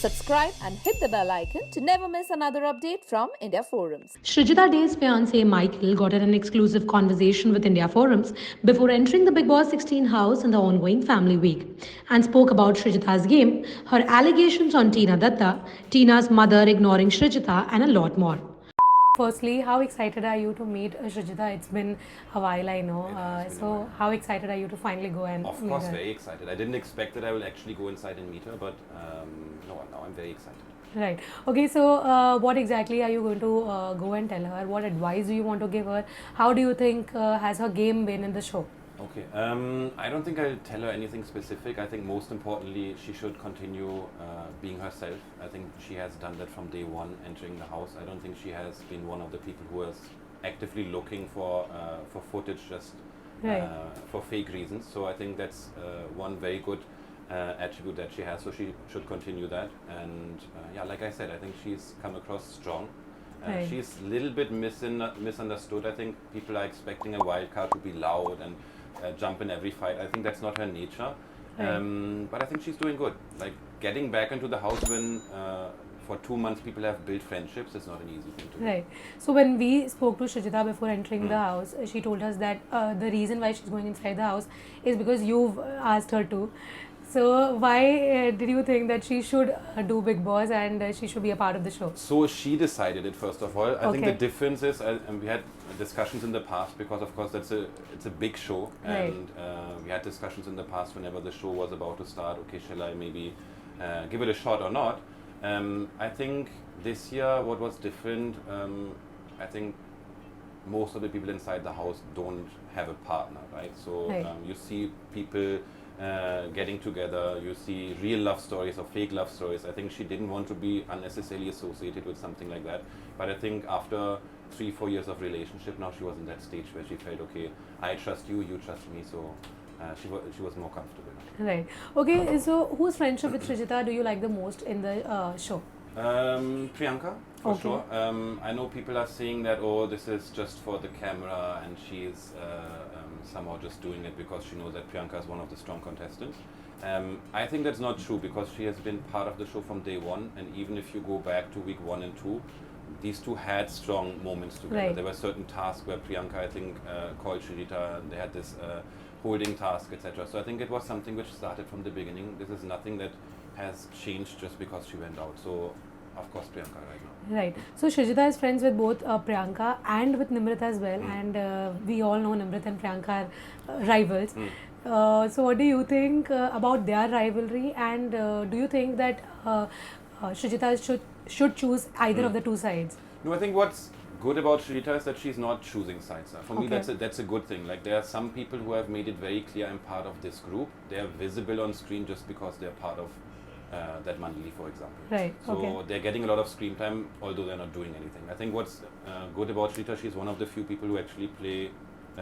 subscribe and hit the bell icon to never miss another update from India Forums. Sreejita Day's fiancé Michael got in an exclusive conversation with India Forums before entering the Bigg Boss 16 house in the ongoing family week and spoke about Sreejita's game, her allegations on Tina Datta, Tina's mother ignoring Sreejita, and a lot more. Firstly, how excited are you to meet Sreejita? It's been a while, I know. So, how excited are you to finally go and Of meet course, her? very excited. I didn't expect that I will actually go inside and meet her, but no, now I'm very excited. Right. Okay, so what exactly are you going to go and tell her? What advice do you want to give her? How do you think has her game been in the show? Okay, I don't think I'll tell her anything specific. I think most importantly, she should continue being herself. I think she has done that from day one entering the house. I don't think she has been one of the people who is actively looking for footage just Right. for fake reasons. So I think that's one very good attribute that she has. So she should continue that. And yeah, like I said, I think she's come across strong. Right. She's a little bit misunderstood. I think people are expecting a wild card to be loud and jump in every fight. I think that's not her nature. Right. But I think she's doing good. Like getting back into the house when for 2 months people have built friendships is not an easy thing to do. Right. So when we spoke to Sreejita before entering the house, she told us that the reason why she's going inside the house is because you've asked her to. So why did you think that she should do Bigg Boss and she should be a part of the show? So she decided it first of all. I think the Okay. difference is, and we had discussions in the past because of course it's a big show, Right. and we had discussions in the past whenever the show was about to start. Okay, shall I maybe give it a shot or not? I think this year what was different. I think most of the people inside the house don't have a partner, right? So Right. you see people getting together, you see real love stories or fake love stories. I think she didn't want to be unnecessarily associated with something like that. But I think after 3-4 years of relationship, now she was in that stage where she felt, okay, I trust you, you trust me, so she was more comfortable. Right. Okay, so whose friendship with Sreejita do you like the most in the show? Priyanka, for Okay. sure. I know people are saying that, oh, this is just for the camera and she's somehow just doing it because she knows that Priyanka is one of the strong contestants. I think that's not true because she has been part of the show from day one, and even if you go back to week 1 and 2, these two had strong moments together. Right. There were certain tasks where Priyanka, I think, called Sreejita, and they had this holding task, etc. So I think it was something which started from the beginning. This is nothing that has changed just because she went out. So, of course, Priyanka right now. Right. So Sreejita is friends with both Priyanka and with Nimrit as well, and we all know Nimrit and Priyanka are rivals. So what do you think about their rivalry, and do you think that Sreejita should choose either of the two sides? No, I think what's good about Sreejita is that she's not choosing sides. For me, Okay. that's a good thing. Like there are some people who have made it very clear I'm part of this group. They are visible on screen just because they're part of that Mandali, for example. Right. So Okay. they're getting a lot of screen time, although they're not doing anything. I think what's good about Sreejita, she's one of the few people who actually play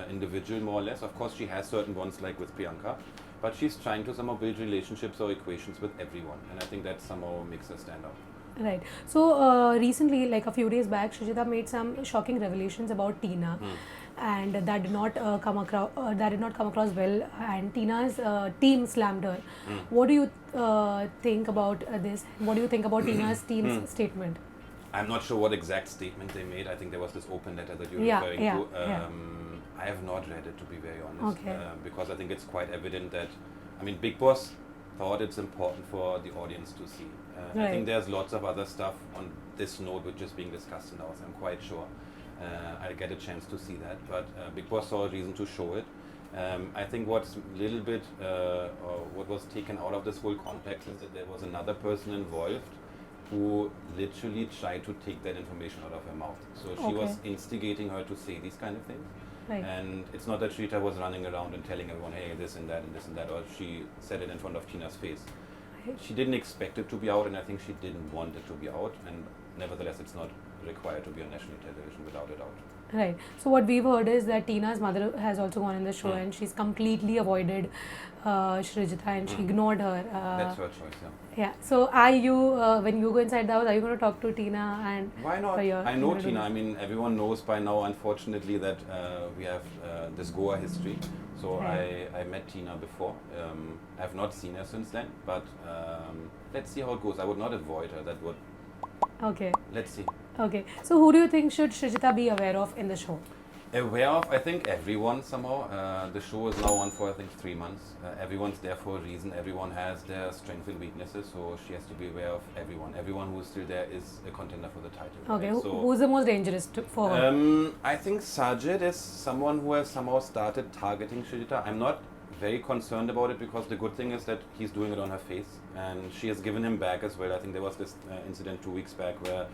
individual more or less. Of course, she has certain ones like with Priyanka, but she's trying to somehow build relationships or equations with everyone, and I think that somehow makes her stand out. Right. So recently, like a few days back, Sreejita made some shocking revelations about Tina, and that did not come across. That did not come across well. And Tina's team slammed her. What do you think about this? What do you think about Tina's team's statement? I'm not sure what exact statement they made. I think there was this open letter that you're Yeah, referring yeah, to. yeah. I have not read it, to be very honest, Okay. because I think it's quite evident that, I mean, Bigg Boss thought it's important for the audience to see. I Right. think there's lots of other stuff on this note which is being discussed in the house. I'm quite sure I'll get a chance to see that, but Bigg Boss saw a reason to show it. I think what's a little bit, or what was taken out of this whole context is that there was another person involved who literally tried to take that information out of her mouth. So she was Okay. instigating her to say these kind of things. Right. And it's not that Sreejita was running around and telling everyone, hey, this and that and this and that, or she said it in front of Tina's face. She didn't expect it to be out, and I think she didn't want it to be out, and nevertheless, it's not required to be on national television without it out. Right. So what we've heard is that Tina's mother has also gone in the show and she's completely avoided Sreejita and she ignored her. That's her choice, yeah. Yeah. So are you, when you go inside the house, are you going to talk to Tina and? Why not? or you're I know gonna do Tina. this? I mean, everyone knows by now, unfortunately, that we have this Goa history. So Right. I met Tina before. I have not seen her since then, but let's see how it goes. I would not avoid her. That would. Okay. Let's see. Okay. So who do you think should Sreejita be aware of in the show? Aware of, I think everyone somehow. The show is now on for I think 3 months. Everyone's there for a reason. Everyone has their strengths and weaknesses, so she has to be aware of everyone. Everyone who's still there is a contender for the title. Okay. right? So, Who's the most dangerous for her? I think Sajid is someone who has somehow started targeting Sreejita. I'm not very concerned about it because the good thing is that he's doing it on her face and she has given him back as well. I think there was this incident 2 weeks back where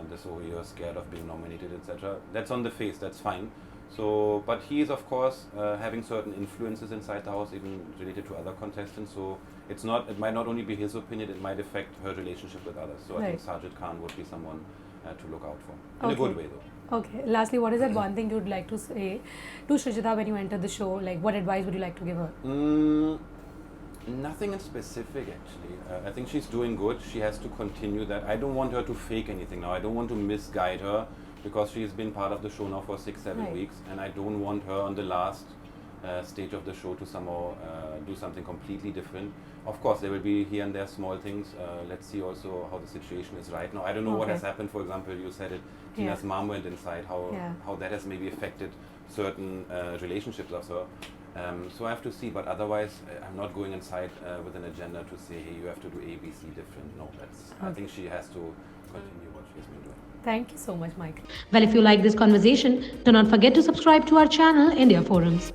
this whole you're scared of being nominated, etc. That's on the face, that's fine. So, but he is of course having certain influences inside the house, even related to other contestants. So it's not. It might not only be his opinion; it might affect her relationship with others. So I think Sajid Khan would be someone to look out for in a good way, though. Okay. Lastly, what is that one thing you'd like to say to Sreejita when you enter the show? Like, what advice would you like to give her? Nothing in specific, actually. I think she's doing good. She has to continue that. I don't want her to fake anything now. I don't want to misguide her because she's been part of the show now for 6-7 Right. weeks, and I don't want her on the last stage of the show to somehow do something completely different. Of course, there will be here and there small things. Let's see also how the situation is right now. I don't know what Okay. has happened. For example, you said it. Yeah. Tina's mom went inside. Yeah. How that has maybe affected certain relationships of her. So I have to see, but otherwise, I'm not going inside with an agenda to say, hey, you have to do A, B, C different. No, that's. I think she has to continue what she's been doing. Thank you so much, Michael. Well, if you like this conversation, do not forget to subscribe to our channel, India Forums.